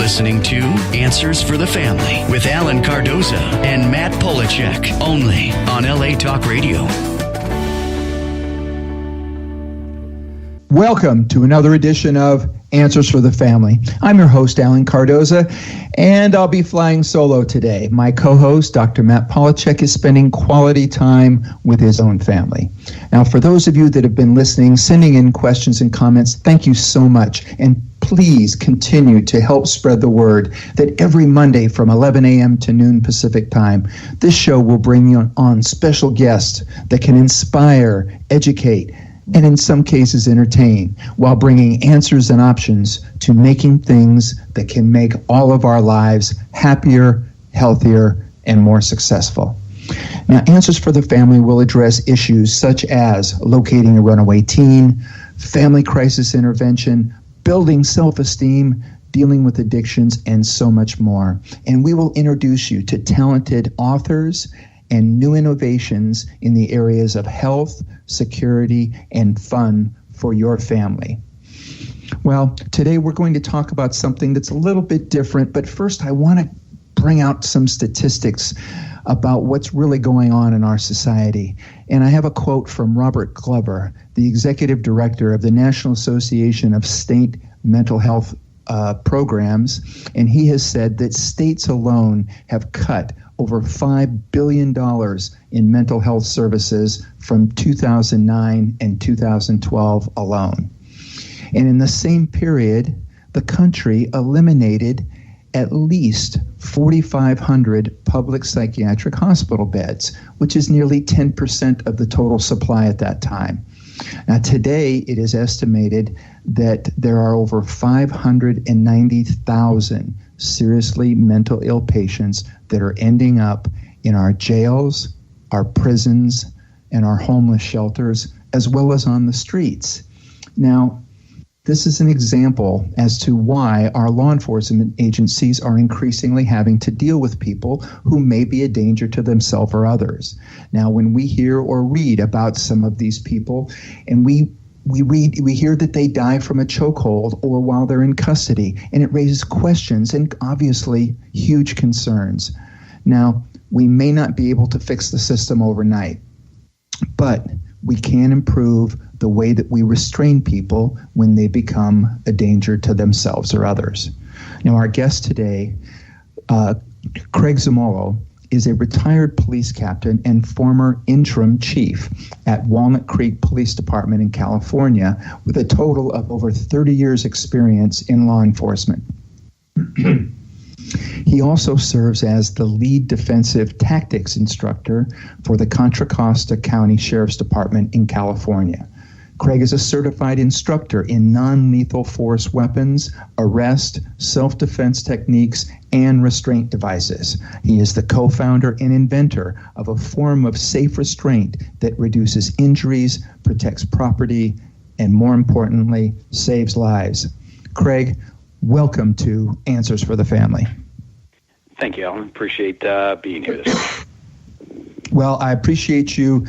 listening to Answers for the Family with Alan Cardoza and Matt Polachek, only on LA Talk Radio. Welcome to another edition of Answers for the Family. I'm your host, Alan Cardoza, and I'll be flying solo today. My co-host, Dr. Matt Polachek, is spending quality time with his own family. Now, for those of you that have been listening, sending in questions and comments, thank you so much. And please continue to help spread the word that every Monday from 11 a.m. to noon Pacific time, this show will bring you on special guests that can inspire, educate, and in some cases entertain, while bringing answers and options to making things that can make all of our lives happier, healthier, and more successful. Now, Answers for the Family will address issues such as locating a runaway teen, family crisis intervention, building self-esteem, dealing with addictions, and so much more. And we will introduce you to talented authors and new innovations in the areas of health, security, and fun for your family. Well, today we're going to talk about something that's a little bit different, but first I want to bring out some statistics about what's really going on in our society. And I have a quote from Robert Glover, the executive director of the National Association of State Mental Health Programs, and he has said that states alone have cut over $5 billion in mental health services from 2009 and 2012 alone. And in the same period, the country eliminated at least 4,500 public psychiatric hospital beds, which is nearly 10% of the total supply at that time. Now, today, it is estimated that there are over 590,000 seriously mental ill patients that are ending up in our jails, our prisons, and our homeless shelters, as well as on the streets. Now, this is an example as to why our law enforcement agencies are increasingly having to deal with people who may be a danger to themselves or others. Now, when we hear or read about some of these people, and we hear that they die from a chokehold or while they're in custody, and it raises questions and obviously huge concerns. Now, we may not be able to fix the system overnight, but we can improve the way that we restrain people when they become a danger to themselves or others. Now, our guest today, Craig Zamolo, is a retired police captain and former interim chief at Walnut Creek Police Department in California, with a total of over 30 years experience in law enforcement. He also serves as the lead defensive tactics instructor for the Contra Costa County Sheriff's Department in California. Craig is a certified instructor in non-lethal force weapons, arrest, self-defense techniques, and restraint devices. He is the co-founder and inventor of a form of safe restraint that reduces injuries, protects property, and more importantly, saves lives. Craig, welcome to Answers for the Family. Thank you, Alan. Appreciate being here this week. Well, I appreciate you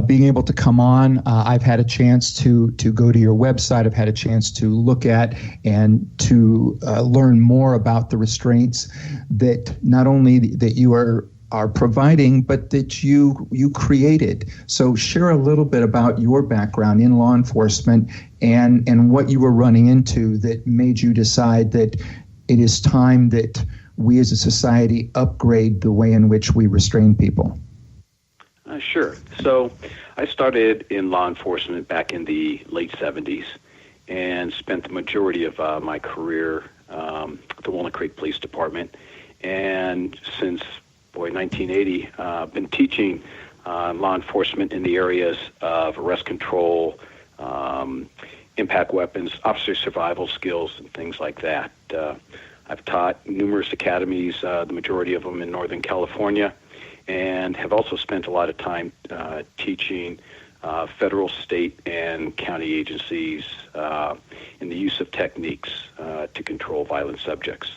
being able to come on. I've had a chance to go to your website. I've had a chance to look at and to learn more about the restraints that not only that you are providing, but that you created. So share a little bit about your background in law enforcement and what you were running into that made you decide that it is time that we as a society upgrade the way in which we restrain people. Sure. So I started in law enforcement back in the late 70s and spent the majority of my career at the Walnut Creek Police Department. And since, 1980, been teaching law enforcement in the areas of arrest control, impact weapons, officer survival skills, and things like that. I've taught numerous academies, the majority of them in Northern California, and have also spent a lot of time teaching federal, state, and county agencies in the use of techniques to control violent subjects.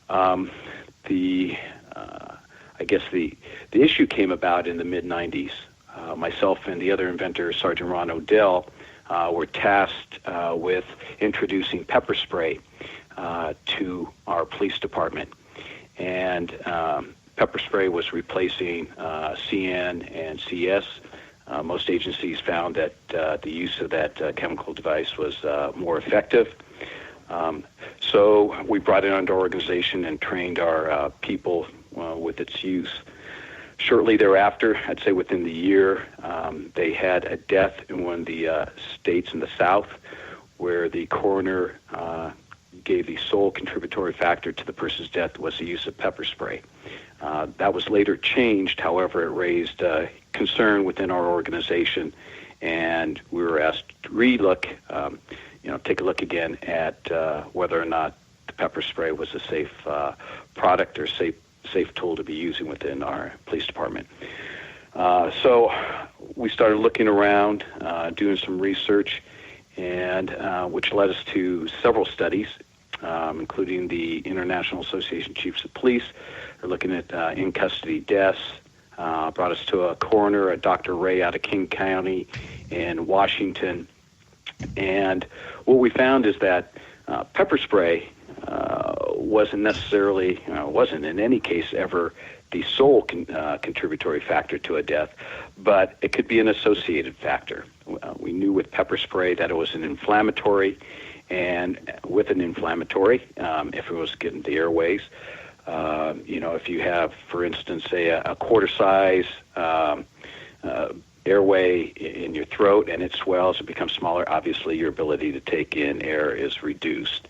The issue came about in the mid-'90s. Myself and the other inventor, Sergeant Ron O'Dell, were tasked with introducing pepper spray to our police department. And pepper spray was replacing CN and CS. Most agencies found that the use of that chemical device was more effective. So we brought it under organization and trained our people with its use. Shortly thereafter, I'd say within the year, they had a death in one of the states in the South where the coroner gave the sole contributory factor to the person's death was the use of pepper spray. That was later changed. However, it raised concern within our organization, and we were asked to relook, take a look again at whether or not the pepper spray was a safe product or safe tool to be using within our police department. So we started looking around, doing some research, and which led us to several studies, including the International Association of Chiefs of Police. They're looking at in-custody deaths. Brought us to a coroner, a Dr. Ray out of King County in Washington. And what we found is that pepper spray wasn't in any case ever the sole contributory factor to a death, but it could be an associated factor. We knew with pepper spray that it was an inflammatory, and with an inflammatory, if it was getting the airways, if you have, for instance, say a quarter-size airway in your throat and it swells, it becomes smaller, obviously your ability to take in air is reduced.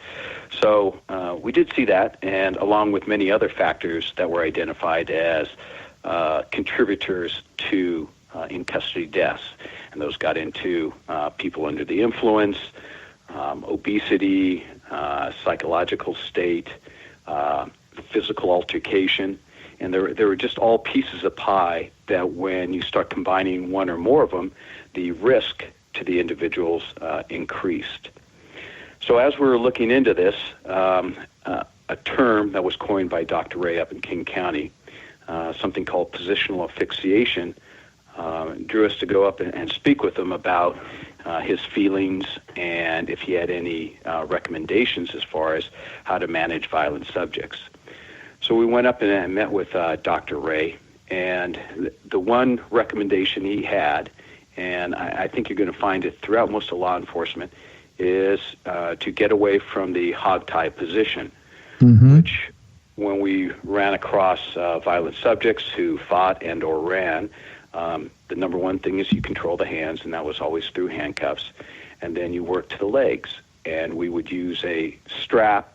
So we did see that, and along with many other factors that were identified as contributors to in-custody deaths. And those got into people under the influence, obesity, psychological state, physical altercation, and there were just all pieces of pie that when you start combining one or more of them, the risk to the individuals increased. So as we were looking into this, a term that was coined by Dr. Ray up in King County, something called positional asphyxiation, drew us to go up and speak with him about his feelings and if he had any recommendations as far as how to manage violent subjects. So we went up and met with Dr. Ray, and the one recommendation he had, and I think you're going to find it throughout most of law enforcement, is to get away from the hogtie position, which when we ran across violent subjects who fought and or ran, the number one thing is you control the hands, and that was always through handcuffs, and then you work to the legs. And we would use a strap,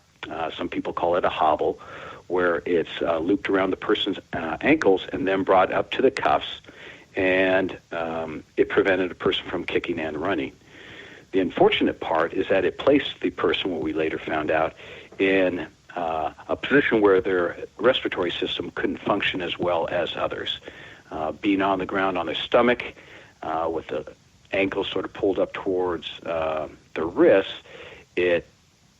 some people call it a hobble, where it's looped around the person's ankles and then brought up to the cuffs, and it prevented a person from kicking and running. The unfortunate part is that it placed the person, what we later found out, in a position where their respiratory system couldn't function as well as others. Being on the ground on their stomach with the ankles sort of pulled up towards the wrists, it,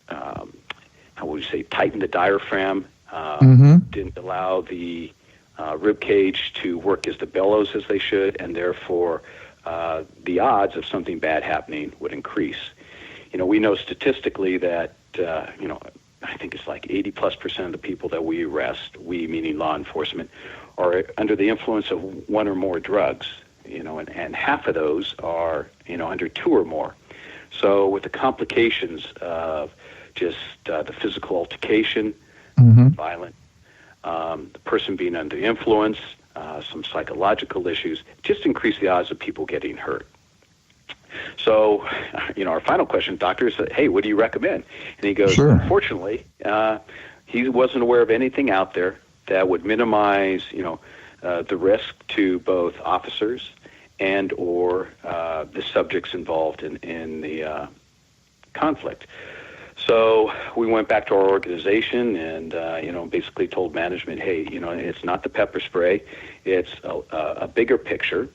tightened the diaphragm, didn't allow the rib cage to work as the bellows as they should, and therefore the odds of something bad happening would increase. We know statistically that, I think it's like 80+% of the people that we arrest, we meaning law enforcement, are under the influence of one or more drugs, and half of those are, under two or more. So with the complications of just the physical altercation, violent, the person being under influence, some psychological issues, just increase the odds of people getting hurt. So, our final question, doctor, said, hey, what do you recommend? And he goes, Sure. Unfortunately, he wasn't aware of anything out there that would minimize, the risk to both officers and or the subjects involved in the conflict. So we went back to our organization and, basically told management, hey, it's not the pepper spray. It's a bigger picture.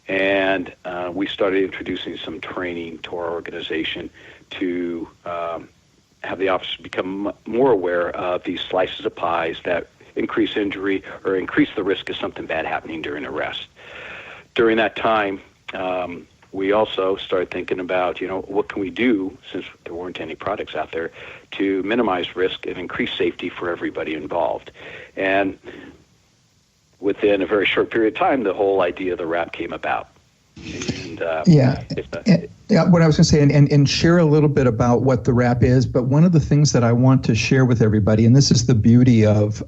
And we started introducing some training to our organization to have the officers become more aware of these slices of pies that increase injury or increase the risk of something bad happening during arrest. During that time, we also started thinking about, what can we do, since there weren't any products out there, to minimize risk and increase safety for everybody involved. And within a very short period of time, the whole idea of the wrap came about. And, what I was going to say, and share a little bit about what the wrap is, but one of the things that I want to share with everybody, and this is the beauty of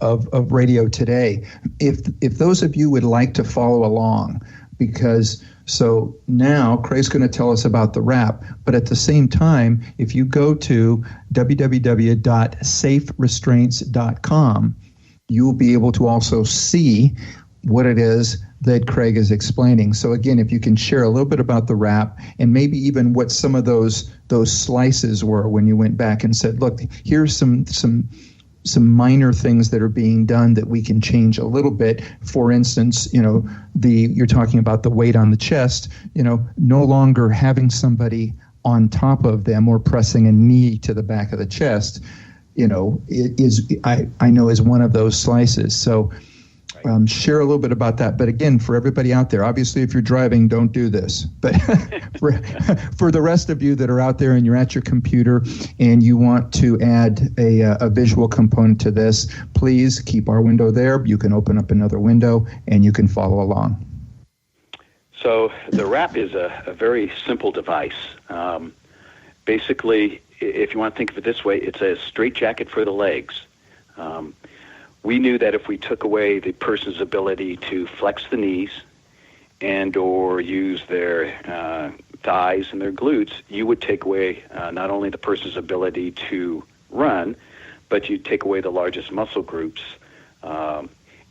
radio today, if those of you would like to follow along, because so now Craig's going to tell us about the wrap, but at the same time, if you go to www.saferestraints.com, you will be able to also see what it is that Craig is explaining. So again, if you can share a little bit about the wrap and maybe even what some of those slices were when you went back and said, look, here's some minor things that are being done that we can change a little bit. For instance, you're talking about the weight on the chest, no longer having somebody on top of them or pressing a knee to the back of the chest, I know is one of those slices. So share a little bit about that. But again, for everybody out there, obviously, if you're driving, don't do this. But for the rest of you that are out there and you're at your computer and you want to add a visual component to this, please keep our window there. You can open up another window and you can follow along. So the wrap is a very simple device. Basically, if you want to think of it this way, it's a straitjacket for the legs. We knew that if we took away the person's ability to flex the knees and or use their thighs and their glutes, you would take away not only the person's ability to run, but you'd take away the largest muscle groups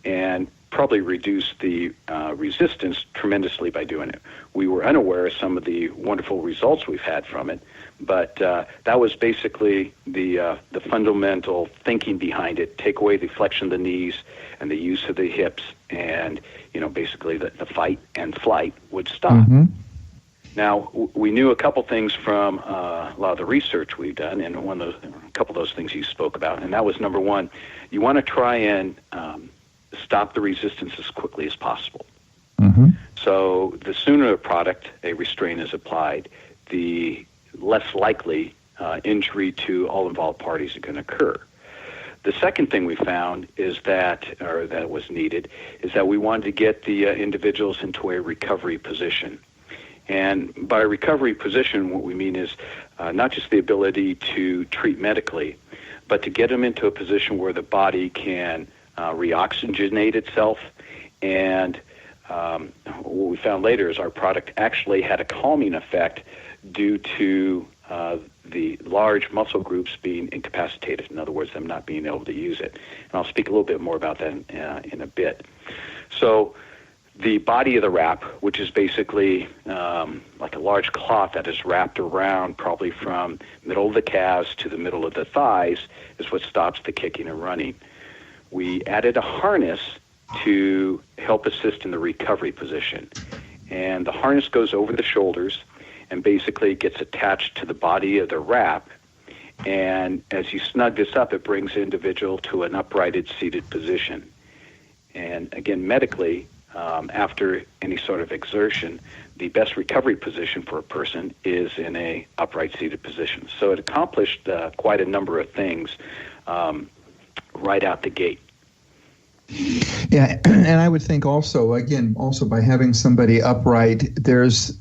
and probably reduce the resistance tremendously by doing it. We were unaware of some of the wonderful results we've had from it, but that was basically the fundamental thinking behind it. Take away the flexion of the knees and the use of the hips, and basically the fight and flight would stop. Mm-hmm. Now, we knew a couple things from a lot of the research we've done, and a couple of those things you spoke about, and that was number one, you want to try and stop the resistance as quickly as possible. Mm-hmm. So the sooner a product, a restraint, is applied, the less likely injury to all involved parties are going to occur. The second thing we found is that was needed, is that we wanted to get the individuals into a recovery position. And by recovery position, what we mean is not just the ability to treat medically, but to get them into a position where the body can reoxygenate itself. And what we found later is our product actually had a calming effect due to the large muscle groups being incapacitated. In other words, them not being able to use it. And I'll speak a little bit more about that in a bit. So the body of the wrap, which is basically like a large cloth that is wrapped around probably from middle of the calves to the middle of the thighs, is what stops the kicking and running. We added a harness to help assist in the recovery position. And the harness goes over the shoulders and basically gets attached to the body of the wrap. And as you snug this up, it brings the individual to an uprighted seated position. And again, medically, after any sort of exertion, the best recovery position for a person is in a upright seated position. So it accomplished quite a number of things right out the gate. Yeah, and I would think also by having somebody upright, there's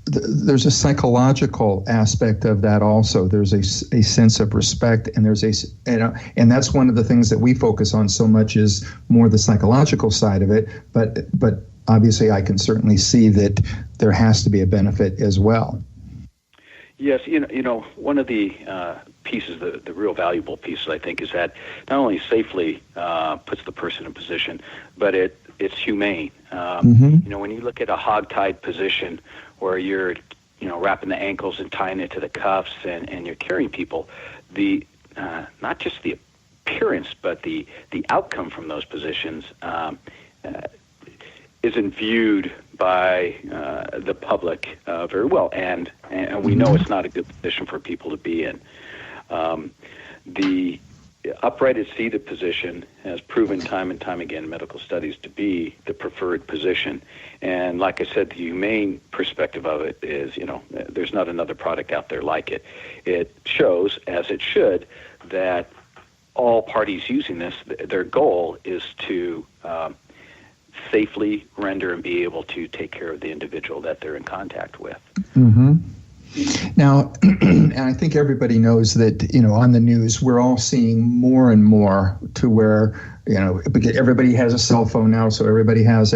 a psychological aspect of that also. There's a sense of respect, and and that's one of the things that we focus on so much, is more the psychological side of it. But obviously, I can certainly see that there has to be a benefit as well. Yes, one of the pieces, the real valuable pieces, I think, is that not only safely puts the person in position, but it's humane. Mm-hmm. When you look at a hog-tied position where you're, wrapping the ankles and tying it to the cuffs and you're carrying people, the not just the appearance, but the outcome from those positions isn't viewed by the public very well, and we know it's not a good position for people to be in. The uprighted seated position has proven time and time again in medical studies to be the preferred position. And like I said, the humane perspective of it is, there's not another product out there like it. It shows, as it should, that all parties using this, their goal is to safely render and be able to take care of the individual that they're in contact with. Mm-hmm. Now, and I think everybody knows that, on the news, we're all seeing more and more to where, everybody has a cell phone now, so everybody has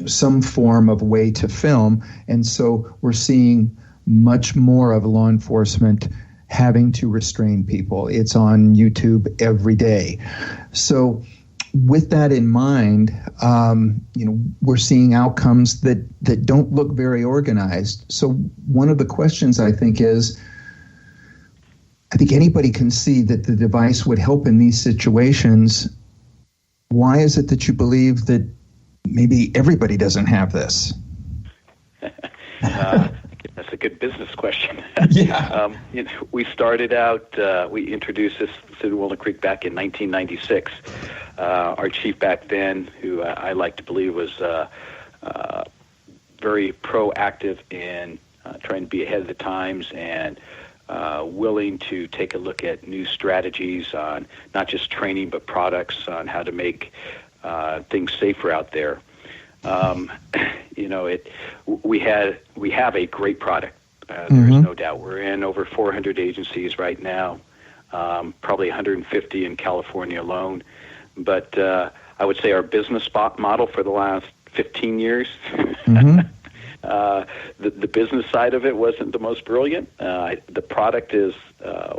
some form of way to film. And so we're seeing much more of law enforcement having to restrain people. It's on YouTube every day. So with that in mind, we're seeing outcomes that don't look very organized. So one of the questions I think is, I think anybody can see that the device would help in these situations. Why is it that you believe that maybe everybody doesn't have this? That's a good business question. Yeah. We started out, we introduced this to Walnut Creek back in 1996. Our chief back then, who I like to believe was very proactive in trying to be ahead of the times and willing to take a look at new strategies on not just training but products on how to make things safer out there. We have a great product. There's no doubt. We're in over 400 agencies right now, probably 150 in California alone. But I would say our business model for the last 15 years, the business side of it wasn't the most brilliant. The product is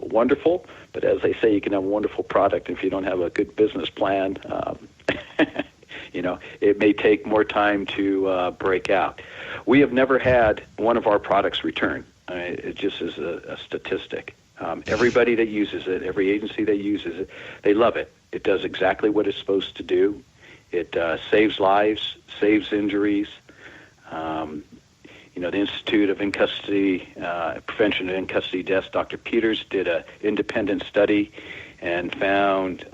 wonderful, but as they say, you can have a wonderful product if you don't have a good business plan. It may take more time to break out. We have never had one of our products return. It just is a statistic. Everybody that uses it, every agency that uses it, they love it. It does exactly what it's supposed to do. It saves lives, saves injuries. The Institute of Prevention of In-Custody Deaths, Dr. Peters, did an independent study and found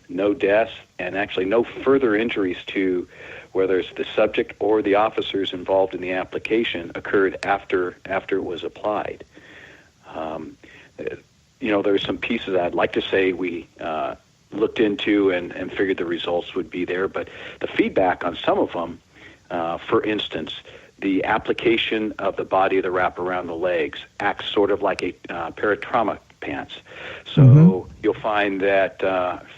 no deaths and actually no further injuries to whether it's the subject or the officers involved in the application occurred after it was applied. There's some pieces I'd like to say we looked into and figured the results would be there, but the feedback on some of them, for instance, the application of the body of the wrap around the legs acts sort of like a pair of trauma pants. So you'll find that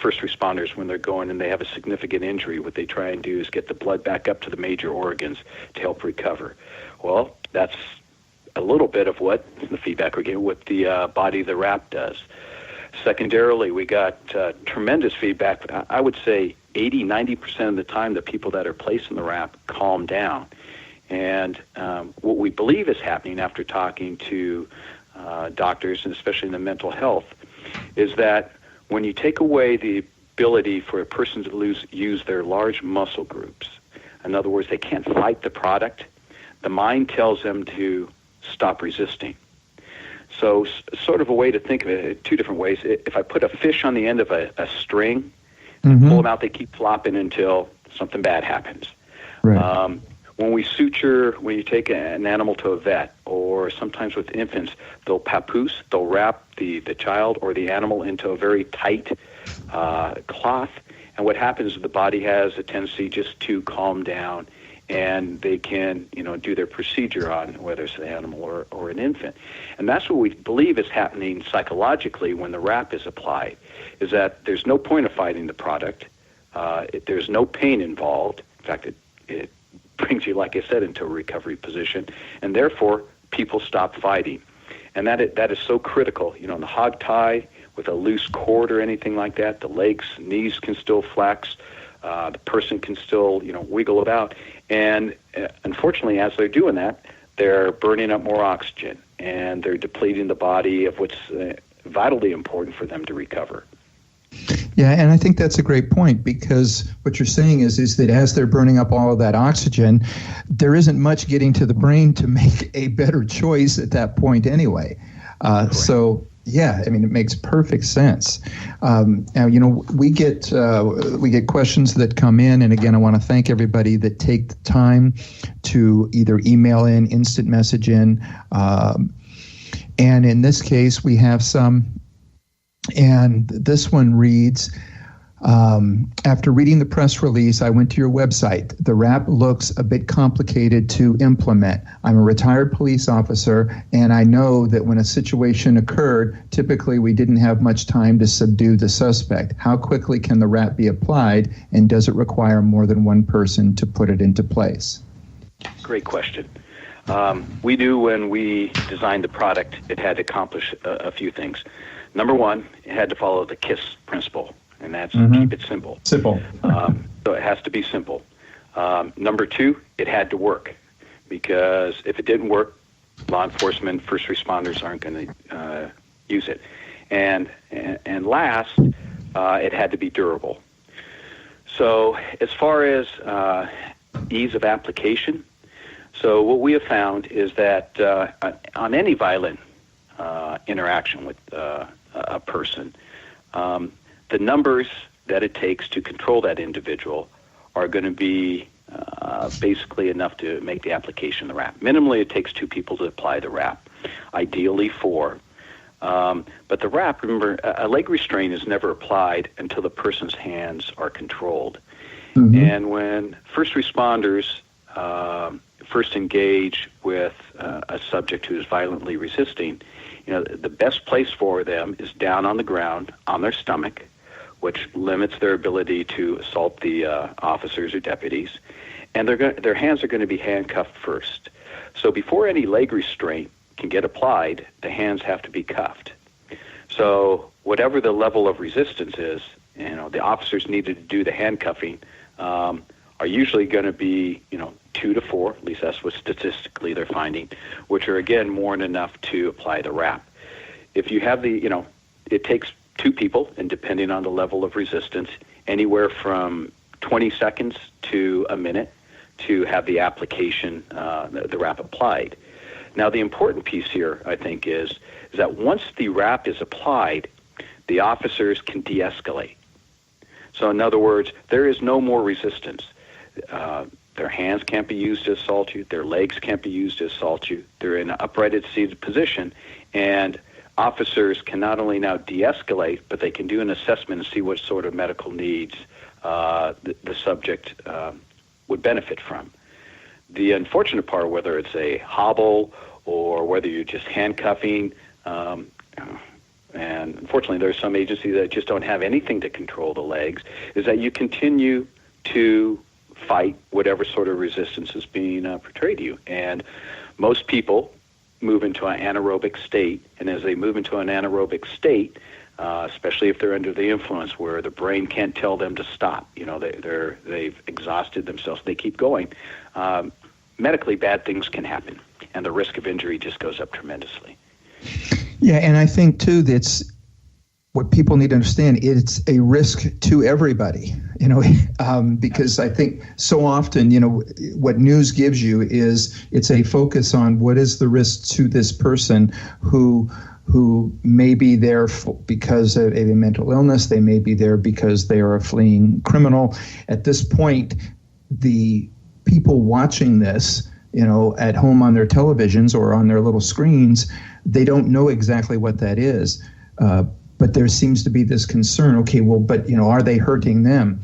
first responders, when they're going and they have a significant injury, what they try and do is get the blood back up to the major organs to help recover. Well, that's a little bit of what the feedback we're getting, what the body of the wrap does. Secondarily, we got tremendous feedback. I would say 80-90% of the time, the people that are placed in the wrap calm down. And what we believe is happening after talking to doctors, and especially in the mental health, is that when you take away the ability for a person to use their large muscle groups, in other words, they can't fight the product, the mind tells them to stop resisting. So sort of a way to think of it, two different ways. If I put a fish on the end of a string and pull them out, they keep flopping until something bad happens. Right. When you take an animal to a vet, or sometimes with infants, they'll papoose, they'll wrap the child or the animal into a very tight cloth, and what happens is the body has a tendency just to calm down, and they can, do their procedure on whether it's an animal or an infant. And that's what we believe is happening psychologically when the wrap is applied, is that there's no point of fighting the product. There's no pain involved. In fact, it brings you, like I said, into a recovery position, and therefore people stop fighting. And that is so critical. In the hog tie with a loose cord or anything like that, the legs, knees can still flex. The person can still, wiggle about. And unfortunately, as they're doing that, they're burning up more oxygen, and they're depleting the body of what's vitally important for them to recover. Yeah, and I think that's a great point, because what you're saying is that as they're burning up all of that oxygen, there isn't much getting to the brain to make a better choice at that point anyway. So Yeah, I mean, it makes perfect sense. Now, we get questions that come in, and again, I want to thank everybody that take the time to either email in, instant message in, and in this case, we have some, and this one reads, after reading the press release, I went to your website. The wrap looks a bit complicated to implement. I'm a retired police officer, and I know that when a situation occurred, typically we didn't have much time to subdue the suspect. How quickly can the wrap be applied, and does it require more than one person to put it into place? Great question. We knew when we designed the product, it had to accomplish a few things. Number one, it had to follow the KISS principle. And that's keep it simple. Simple. So it has to be simple. Number two, it had to work, because if it didn't work, law enforcement, first responders aren't going to use it. And last, it had to be durable. So as far as ease of application, so what we have found is that on any violent interaction with a person, the numbers that it takes to control that individual are going to be basically enough to make the application of the wrap. Minimally, it takes 2 people to apply the wrap, ideally 4. But the wrap, remember, a leg restraint is never applied until the person's hands are controlled. Mm-hmm. And when first responders first engage with a subject who is violently resisting, the best place for them is down on the ground, on their stomach, which limits their ability to assault the officers or deputies, and their hands are going to be handcuffed first. So before any leg restraint can get applied, the hands have to be cuffed. So whatever the level of resistance is, the officers needed to do the handcuffing are usually going to be, 2 to 4, at least that's what statistically they're finding, which are, again, more than enough to apply the wrap. If you have it takes 2 people, and depending on the level of resistance, anywhere from 20 seconds to a minute to have the application, the wrap applied. Now, the important piece here, I think, is that once the wrap is applied, the officers can de-escalate. So, in other words, there is no more resistance. Their hands can't be used to assault you. Their legs can't be used to assault you. They're in an uprighted seated position, and officers can not only now de-escalate, but they can do an assessment and see what sort of medical needs the subject would benefit from. The unfortunate part, whether it's a hobble or whether you're just handcuffing, and unfortunately there's some agencies that just don't have anything to control the legs, is that you continue to fight whatever sort of resistance is being portrayed to you. And most people move into an anaerobic state, and as they move into an anaerobic state, especially if they're under the influence where the brain can't tell them to stop, they've exhausted themselves, they keep going, medically bad things can happen, and the risk of injury just goes up tremendously. Yeah, and I think, too, that's what people need to understand. It's a risk to everybody, because I think so often, what news gives you is it's a focus on what is the risk to this person who may be there because of a mental illness. They may be there because they are a fleeing criminal. At this point, the people watching this, at home on their televisions or on their little screens, they don't know exactly what that is. But there seems to be this concern, okay, well, but, are they hurting them?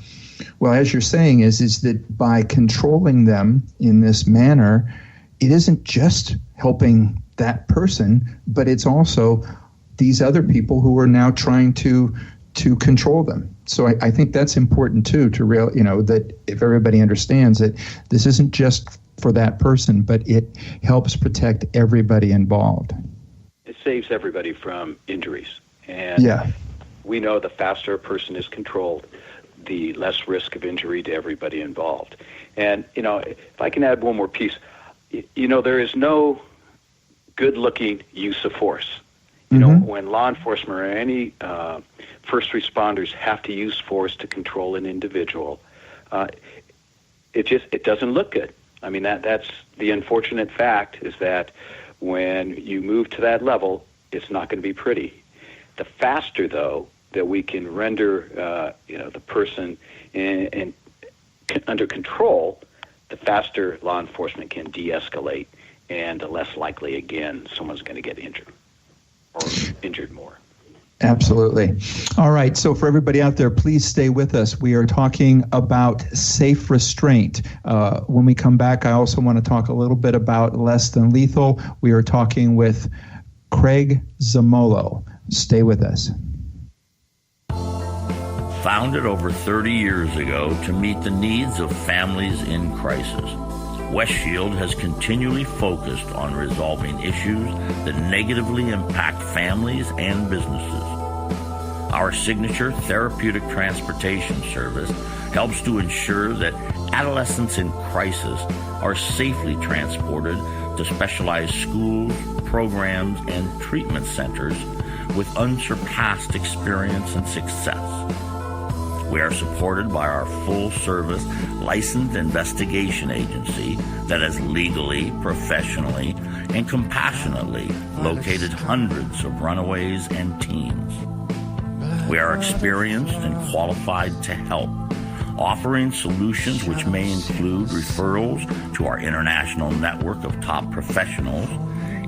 Well, as you're saying is that by controlling them in this manner, it isn't just helping that person, but it's also these other people who are now trying to control them. So I think that's important, too, to that if everybody understands that this isn't just for that person, but it helps protect everybody involved. It saves everybody from injuries. And we know the faster a person is controlled, the less risk of injury to everybody involved. And, if I can add one more piece, there is no good-looking use of force. When law enforcement or any first responders have to use force to control an individual, it doesn't look good. I mean, that's the unfortunate fact, is that when you move to that level, it's not going to be pretty. The faster, though, that we can render the person under control, the faster law enforcement can de-escalate, and the less likely, again, someone's going to get injured or injured more. Absolutely. All right. So for everybody out there, please stay with us. We are talking about safe restraint. When we come back, I also want to talk a little bit about less than lethal. We are talking with Craig Zamolo. Stay with us. Founded over 30 years ago to meet the needs of families in crisis, West Shield has continually focused on resolving issues that negatively impact families and businesses. Our signature therapeutic transportation service helps to ensure that adolescents in crisis are safely transported to specialized schools, programs, and treatment centers with unsurpassed experience and success. We are supported by our full-service licensed investigation agency that has legally, professionally, and compassionately located hundreds of runaways and teens. We are experienced and qualified to help, offering solutions which may include referrals to our international network of top professionals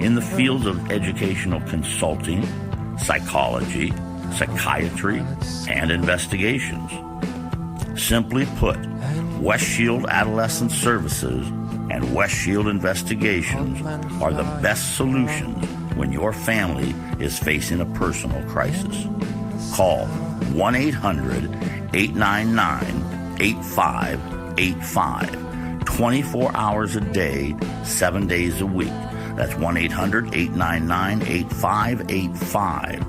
in the fields of educational consulting, psychology, psychiatry, and investigations. Simply put, West Shield Adolescent Services and West Shield Investigations are the best solutions when your family is facing a personal crisis. Call 1-800-899-8585, 24 hours a day, 7 days a week. That's 1-800-899-8585.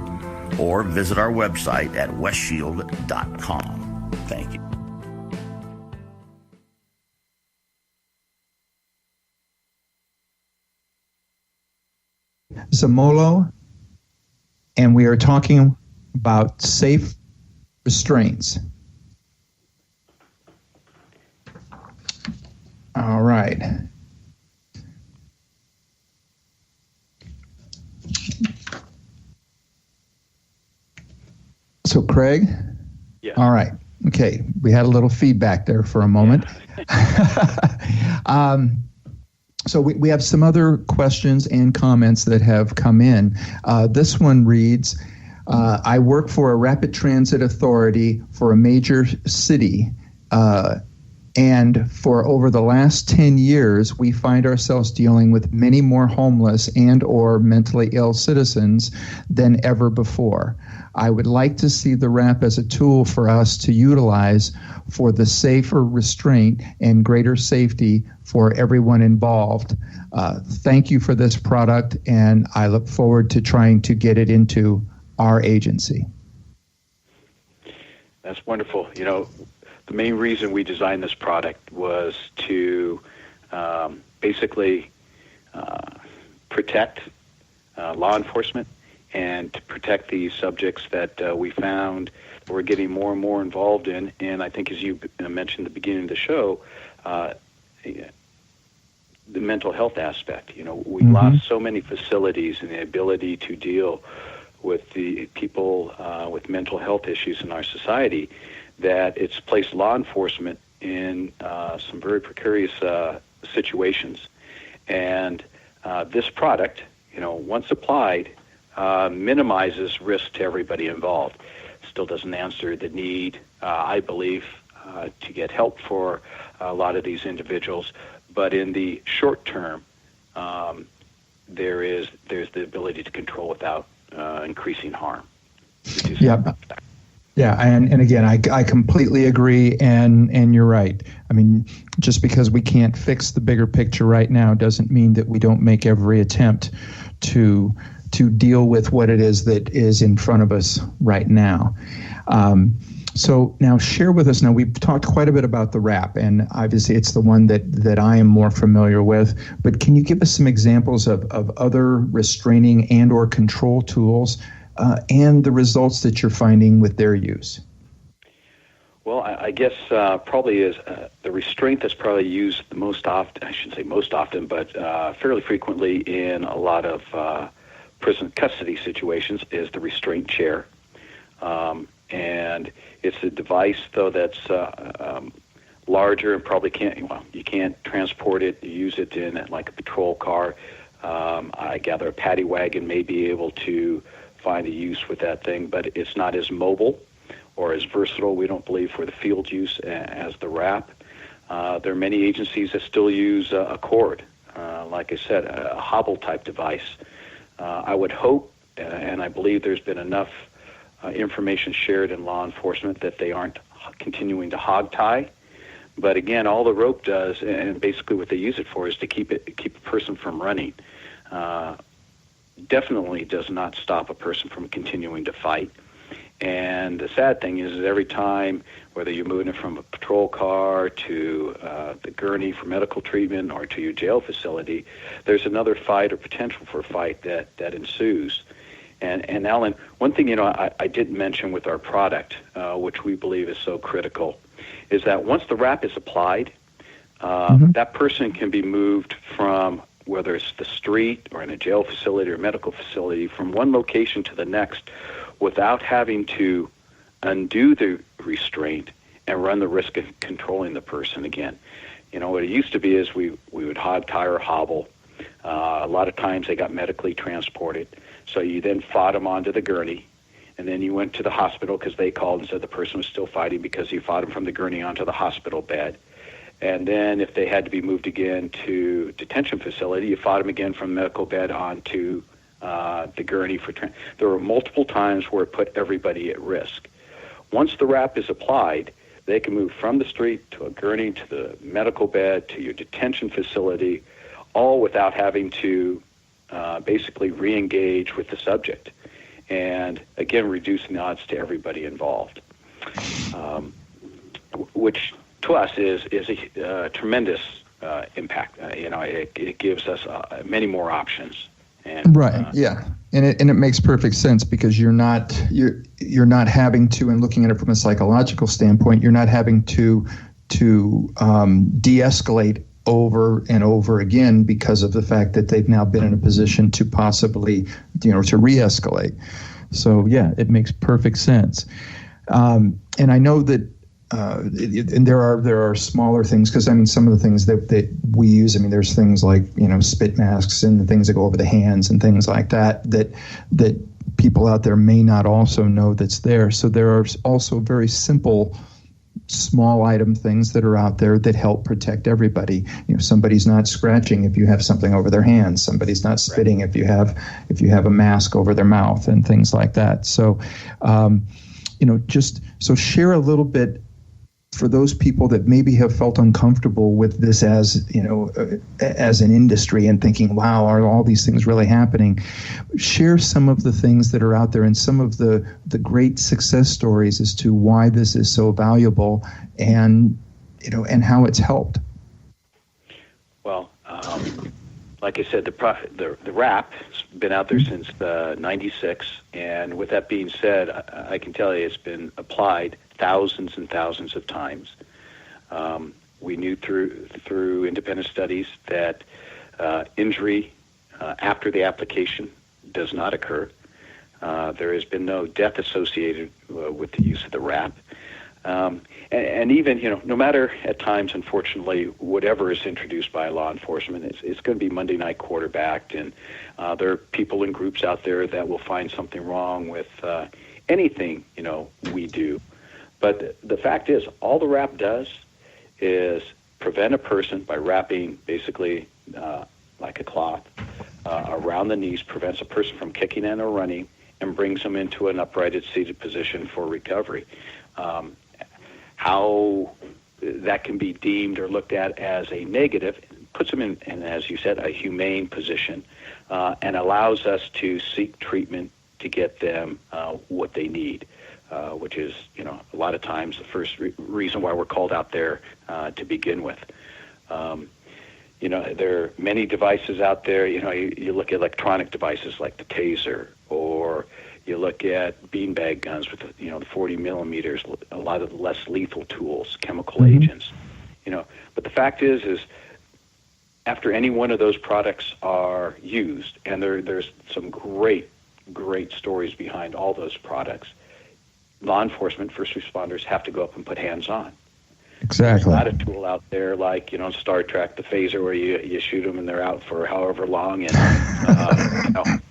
Or visit our website at westshield.com. Thank you. Zamolo, and we are talking about safe restraints. All right. So, Craig? Yeah. All right. Okay. We had a little feedback there for a moment. Yeah. So we have some other questions and comments that have come in. This one reads, I work for a rapid transit authority for a major city, and for over the last 10 years, we find ourselves dealing with many more homeless and or mentally ill citizens than ever before. I would like to see the RAP as a tool for us to utilize for the safer restraint and greater safety for everyone involved. Thank you for this product, and I look forward to trying to get it into our agency. That's wonderful. You know, the main reason we designed this product was to basically protect law enforcement and to protect these subjects that we found we're getting more and more involved in. And I think, as you mentioned at the beginning of the show, the mental health aspect. You know, we lost so many facilities and the ability to deal with the people with mental health issues in our society, that it's placed law enforcement in some very precarious situations. And this product, you know, once applied, minimizes risk to everybody involved. Still doesn't answer the need, I believe, to get help for a lot of these individuals. But in the short term, there's the ability to control without increasing harm. Yeah, and again, I completely agree, and you're right. I mean, just because we can't fix the bigger picture right now doesn't mean that we don't make every attempt to deal with what it is that is in front of us right now. So now share with us, now we've talked quite a bit about the RAP, and obviously it's the one that I am more familiar with, but can you give us some examples of other restraining and or control tools and the results that you're finding with their use? Well, I guess probably is the restraint that's probably used the most often, I shouldn't say most often, but fairly frequently in a lot of prison custody situations is the restraint chair. And it's a device, though, that's larger and probably you can't transport it, use it in like a patrol car. I gather a paddy wagon may be able to find a use with that thing, but it's not as mobile or as versatile, we don't believe, for the field use as the RAP. There are many agencies that still use a cord, like I said, a hobble type device. I would hope, and I believe there's been enough information shared in law enforcement that they aren't continuing to hog tie. But again, all the rope does, and basically what they use it for, is to keep a person from running. Definitely does not stop a person from continuing to fight. And the sad thing is every time, whether you're moving it from a patrol car to the gurney for medical treatment or to your jail facility, there's another fight or potential for a fight that ensues. And Alan, one thing I didn't mention with our product, which we believe is so critical, is that once the RAP is applied, that person can be moved from, whether it's the street or in a jail facility or medical facility, from one location to the next without having to undo the restraint and run the risk of controlling the person again. What it used to be is we would hog tie or hobble. A lot of times they got medically transported. So you then fought them onto the gurney, and then you went to the hospital because they called and said the person was still fighting because you fought them from the gurney onto the hospital bed. And then if they had to be moved again to detention facility, you fought them again from the medical bed onto the gurney. There were multiple times where it put everybody at risk. Once the RAP is applied, they can move from the street to a gurney to the medical bed to your detention facility, all without having to basically re-engage with the subject, and again reducing the odds to everybody involved, which to us is a tremendous impact. It gives us many more options. And, right. Yeah, and it makes perfect sense because you're not having to, and looking at it from a psychological standpoint, you're not having to de-escalate over and over again because of the fact that they've now been in a position to possibly, to re-escalate. So yeah, it makes perfect sense. And I know that, and there are smaller things, because some of the things that we use, there's things like spit masks and things that go over the hands and things like that people out there may not also know that's there. So there are also very simple, small item things that are out there that help protect everybody. Somebody's not scratching if you have something over their hands. Somebody's not spitting if you have a mask over their mouth and things like that. So, so share a little bit for those people that maybe have felt uncomfortable with this as an industry and thinking, wow, are all these things really happening? Share some of the things that are out there and some of the great success stories as to why this is so valuable and how it's helped. Well, like I said, the RAP's been out there since '96, and with that being said, I can tell you it's been applied thousands and thousands of times. We knew through independent studies that injury after the application does not occur. There has been no death associated with the use of the RAP. And even, no matter at times, unfortunately, whatever is introduced by law enforcement, it's going to be Monday night quarterbacked, and there are people and groups out there that will find something wrong with anything, we do. But the fact is, all the RAP does is prevent a person by wrapping basically like a cloth around the knees, prevents a person from kicking and or running, and brings them into an uprighted seated position for recovery. How that can be deemed or looked at as a negative puts them in, as you said, a humane position, and allows us to seek treatment to get them what they need. Which is, a lot of times the first reason why we're called out there to begin with. There are many devices out there. You look at electronic devices like the taser, or you look at beanbag guns with the 40 millimeters, a lot of the less lethal tools, chemical agents. But the fact is after any one of those products are used, and there's some great stories behind all those products, law enforcement, first responders have to go up and put hands on. Exactly. There's not a tool out there like, Star Trek, the phaser, where you shoot them and they're out for however long, and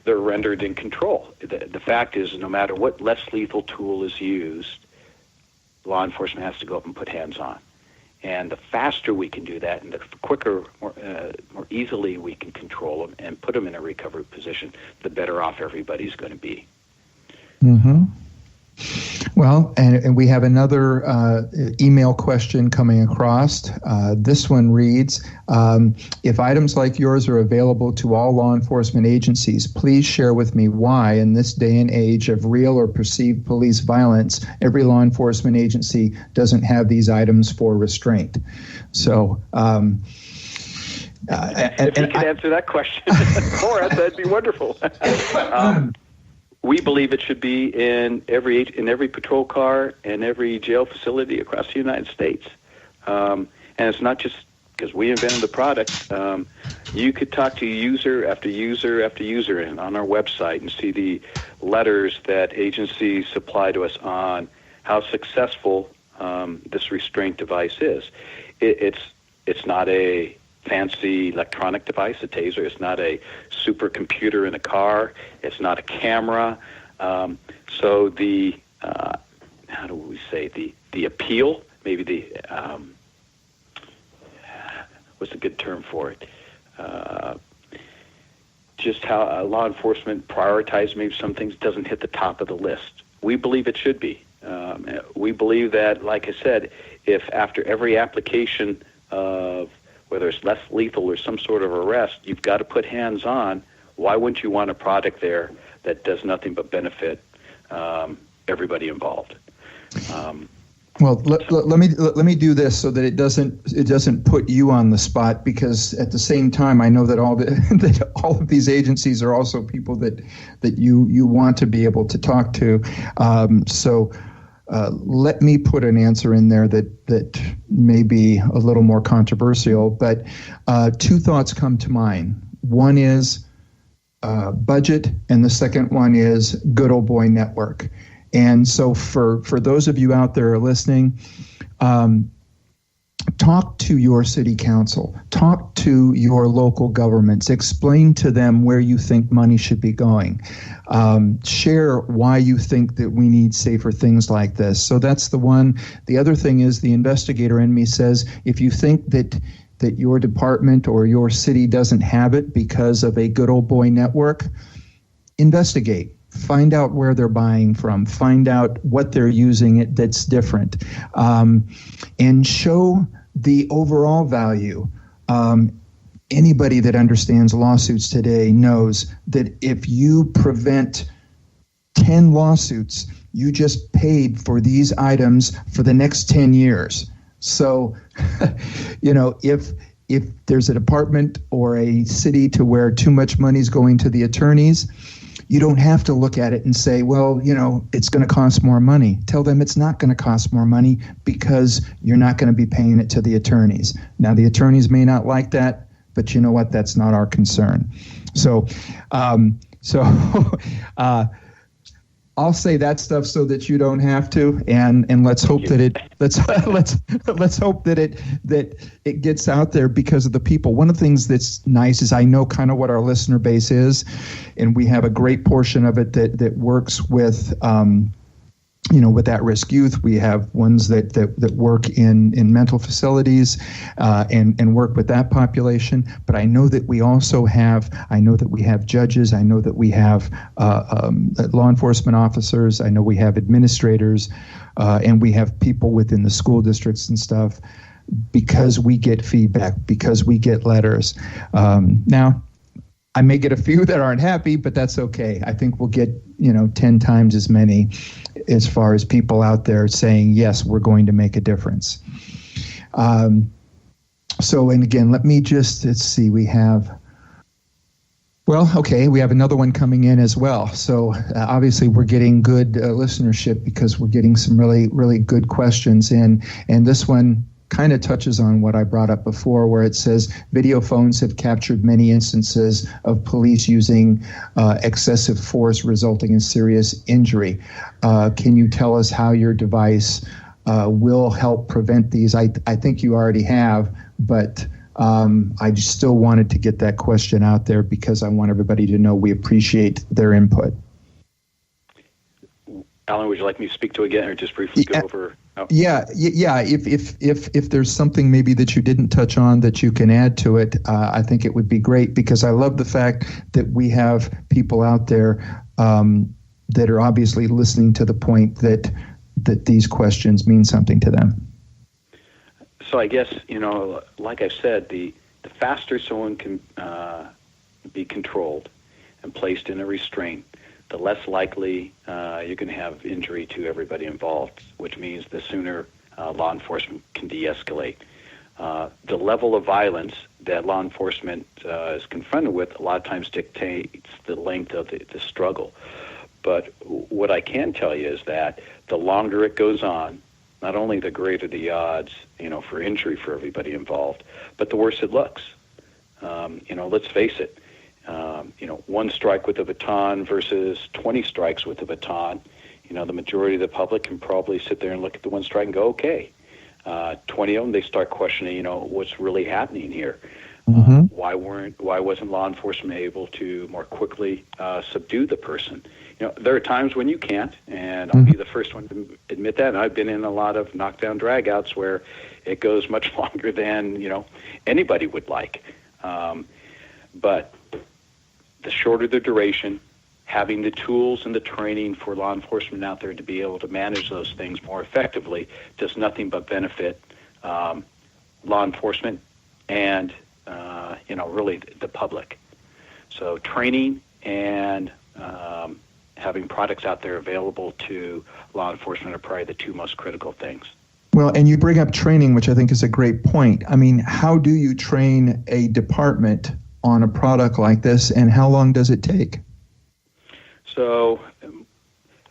they're rendered in control. The fact is, no matter what less lethal tool is used, law enforcement has to go up and put hands on. And the faster we can do that, and the quicker, more easily we can control them and put them in a recovery position, the better off everybody's going to be. Mm-hmm. Well, and we have another email question coming across. This one reads, if items like yours are available to all law enforcement agencies, please share with me why, in this day and age of real or perceived police violence, every law enforcement agency doesn't have these items for restraint. So, if you could answer that question for us, that'd be wonderful. We believe it should be in every patrol car and every jail facility across the United States. And it's not just because we invented the product. You could talk to user after user after user and on our website and see the letters that agencies supply to us on how successful this restraint device is. It's not a fancy electronic device, a taser. It's not a supercomputer in a car. It's not a camera. So the how do we say the appeal? Maybe the what's a good term for it? Just how law enforcement prioritizes maybe some things doesn't hit the top of the list. We believe it should be. We believe that, like I said, if after every application of whether it's less lethal or some sort of arrest, you've got to put hands on, why wouldn't you want a product there that does nothing but benefit everybody involved? Well, let me do this so that it doesn't put you on the spot, because at the same time I know that all of these agencies are also people that you want to be able to talk to. So let me put an answer in there that may be a little more controversial, but two thoughts come to mind. One is budget, and the second one is good old boy network. And so for those of you out there listening, talk to your city council, talk to your local governments, explain to them where you think money should be going. Share why you think that we need safer things like this. So that's the one. The other thing is, the investigator in me says, if you think that your department or your city doesn't have it because of a good old boy network, investigate. Find out where they're buying from. Find out what they're using it that's different, and show the overall value. Anybody that understands lawsuits today knows that if you prevent 10 lawsuits, you just paid for these items for the next 10 years. So, if there's a department or a city to where too much money is going to the attorneys, you don't have to look at it and say, well, it's going to cost more money. Tell them it's not going to cost more money because you're not going to be paying it to the attorneys. Now, the attorneys may not like that, but you know what? That's not our concern. So I'll say that stuff so that you don't have to, and let's hope that let's hope that it gets out there because of the people. One of the things that's nice is I know kind of what our listener base is, and we have a great portion of it that works with with at-risk youth. We have ones that work in mental facilities and work with that population. But I know that we also have judges. I know that we have law enforcement officers. I know we have administrators, and we have people within the school districts and stuff, because we get feedback, because we get letters. Now, I may get a few that aren't happy, but that's okay. I think we'll get 10 times as many as far as people out there saying, yes, we're going to make a difference. And again, let's see, we have another one coming in as well. So obviously we're getting good listenership because we're getting some really, really good questions in. And this one kind of touches on what I brought up before, where it says video phones have captured many instances of police using excessive force resulting in serious injury. Can you tell us how your device will help prevent these? I think you already have, but I just still wanted to get that question out there because I want everybody to know we appreciate their input. Alan, would you like me to speak to again, or just briefly go over? Oh. Yeah. If there's something maybe that you didn't touch on that you can add to it, I think it would be great, because I love the fact that we have people out there that are obviously listening to the point that these questions mean something to them. So I guess, like I said, the faster someone can be controlled and placed in a restraint, the less likely you're going to have injury to everybody involved, which means the sooner law enforcement can de-escalate. The level of violence that law enforcement is confronted with a lot of times dictates the length of the struggle. But what I can tell you is that the longer it goes on, not only the greater the odds, for injury for everybody involved, but the worse it looks. Let's face it. One strike with a baton versus 20 strikes with a baton. The majority of the public can probably sit there and look at the one strike and go, okay. 20 of them, they start questioning, what's really happening here. Mm-hmm. Why wasn't law enforcement able to more quickly subdue the person? There are times when you can't, and I'll be the first one to admit that. And I've been in a lot of knockdown dragouts where it goes much longer than anybody would like. But the shorter the duration, having the tools and the training for law enforcement out there to be able to manage those things more effectively does nothing but benefit law enforcement and really the public. So training and having products out there available to law enforcement are probably the two most critical things. Well, and you bring up training, which I think is a great point. I mean, how do you train a department on a product like this, and how long does it take? So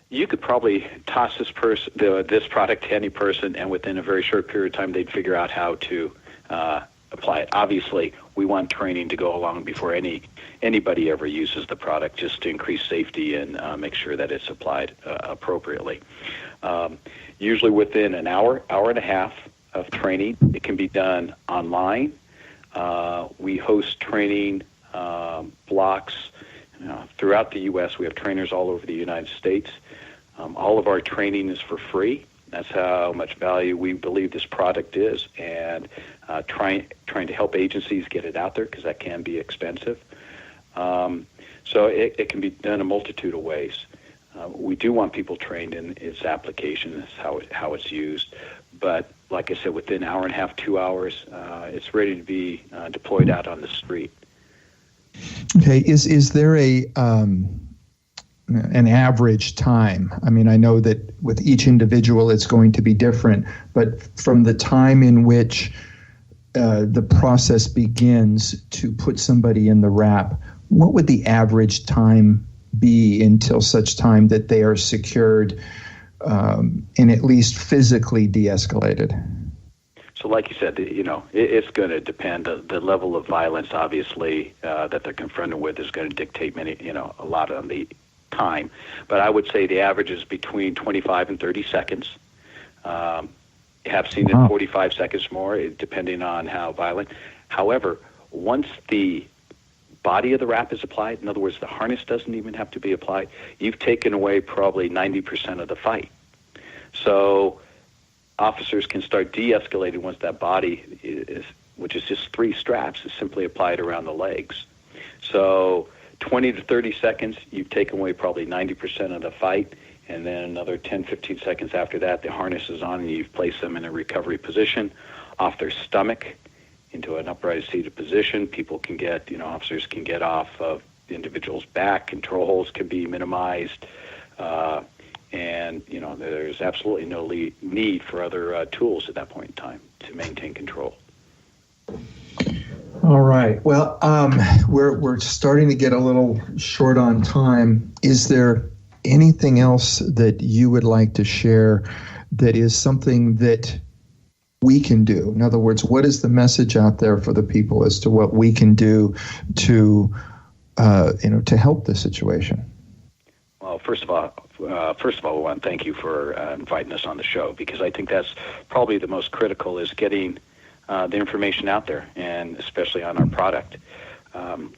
you could probably toss this product to any person, and within a very short period of time, they'd figure out how to apply it. Obviously, we want training to go along before anybody ever uses the product, just to increase safety and make sure that it's applied appropriately. Usually within an hour and a half of training, it can be done online. We host training blocks throughout the U.S. We have trainers all over the United States. All of our training is for free. That's how much value we believe this product is, and trying to help agencies get it out there, because that can be expensive. So it can be done a multitude of ways. We do want people trained in its application, how it's used. But like I said, within an hour and a half, 2 hours, it's ready to be deployed out on the street. Okay, is there an average time? I mean, I know that with each individual it's going to be different, but from the time in which the process begins to put somebody in the wrap, what would the average time be until such time that they are secured and at least physically de-escalated? So like you said, it's going to depend. The level of violence, obviously, that they're confronted with is going to dictate a lot on the time. But I would say the average is between 25 and 30 seconds. Have seen it 45 seconds more, depending on how violent. However, once the body of the wrap is applied, in other words, the harness doesn't even have to be applied, you've taken away probably 90% of the fight. So officers can start de-escalating once that body is, which is just 3 straps, is simply applied around the legs. So 20 to 30 seconds, you've taken away probably 90% of the fight, and then another 10, 15 seconds after that, the harness is on and you've placed them in a recovery position off their stomach into an upright seated position. People can get, officers can get off of the individual's back, control holes can be minimized, and there's absolutely no need for other tools at that point in time to maintain control. All right. Well, we're starting to get a little short on time. Is there anything else that you would like to share that is something that we can do? In other words, what is the message out there for the people as to what we can do to help the situation? Well, first of all, we want to thank you for inviting us on the show, because I think that's probably the most critical, is getting the information out there, and especially on our product.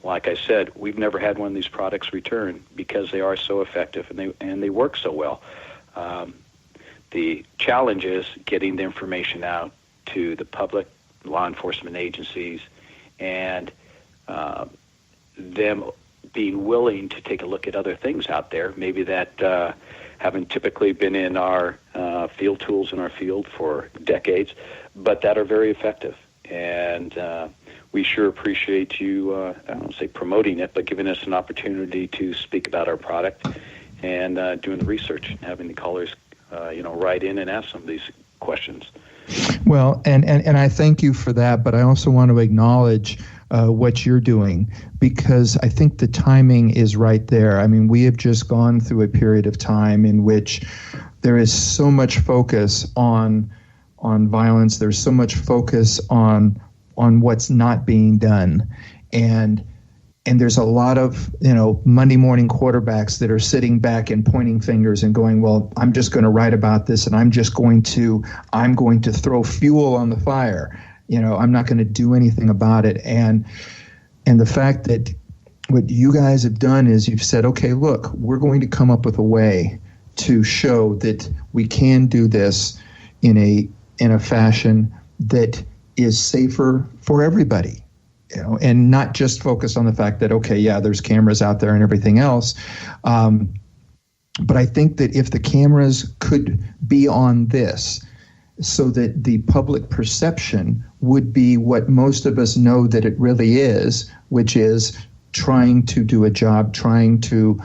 Like I said, we've never had one of these products return because they are so effective and they work so well. The challenge is getting the information out to the public, law enforcement agencies, and them being willing to take a look at other things out there, maybe that haven't typically been in our field tools in our field for decades, but that are very effective. And we sure appreciate you, I don't want to say promoting it, but giving us an opportunity to speak about our product and doing the research and having the callers write in and ask some of these questions. Well, and I thank you for that, but I also want to acknowledge what you're doing, because I think the timing is right there. I mean, we have just gone through a period of time in which there is so much focus on violence. There's so much focus on what's not being done, and there's a lot of Monday morning quarterbacks that are sitting back and pointing fingers and going, well, I'm just going to write about this, and I'm going to throw fuel on the fire. I'm not going to do anything about it. And the fact that what you guys have done is you've said, okay, look, we're going to come up with a way to show that we can do this in a fashion that is safer for everybody. And not just focus on the fact that, okay, yeah, there's cameras out there and everything else. But I think that if the cameras could be on this, so that the public perception would be what most of us know that it really is, which is trying to do a job, trying to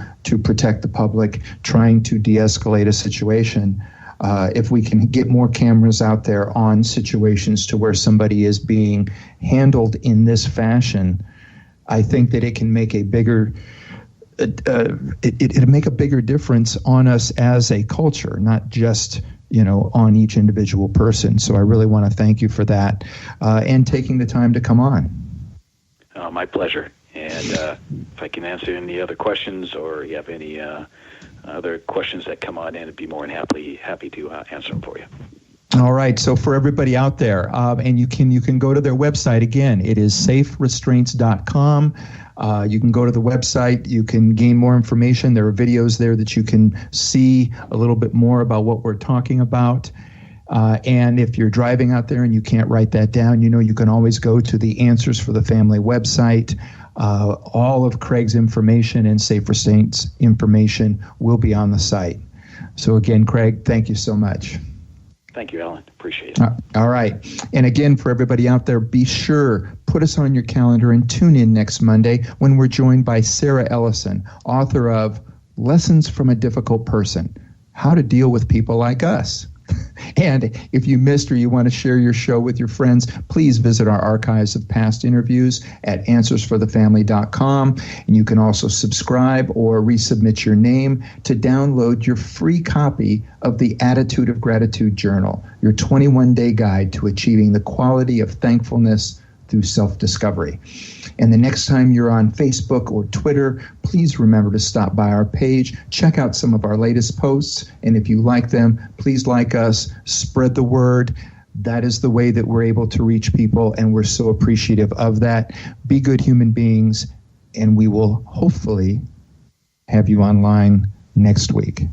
protect the public, trying to de-escalate a situation. If we can get more cameras out there on situations to where somebody is being handled in this fashion, I think that it can make a bigger it'll make a bigger difference on us as a culture, not just on each individual person. So I really want to thank you for that and taking the time to come on. My pleasure. And if I can answer any other questions, or you have any other questions that come on in, I'd be more than happy to answer them for you. All right. So for everybody out there, and you can go to their website again. It is saferestraints.com. You can go to the website. You can gain more information. There are videos there that you can see a little bit more about what we're talking about. And if you're driving out there and you can't write that down, you can always go to the Answers for the Family website. All of Craig's information and Safe Restraints information will be on the site. So again, Craig, thank you so much. Thank you, Alan. Appreciate it. All right. And again, for everybody out there, be sure, put us on your calendar and tune in next Monday when we're joined by Sarah Ellison, author of Lessons from a Difficult Person, How to Deal with People Like Us. And if you missed or you want to share your show with your friends, please visit our archives of past interviews at answersforthefamily.com. And you can also subscribe or resubmit your name to download your free copy of the Attitude of Gratitude Journal, your 21-day guide to achieving the quality of thankfulness through self-discovery. And the next time you're on Facebook or Twitter, please remember to stop by our page, check out some of our latest posts, and if you like them, please like us, spread the word. That is the way that we're able to reach people, and we're so appreciative of that. Be good human beings, and we will hopefully have you online next week.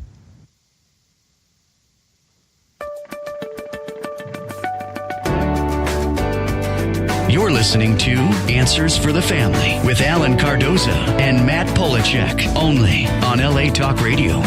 You're listening to Answers for the Family with Alan Cardoza and Matt Polachek, only on LA Talk Radio.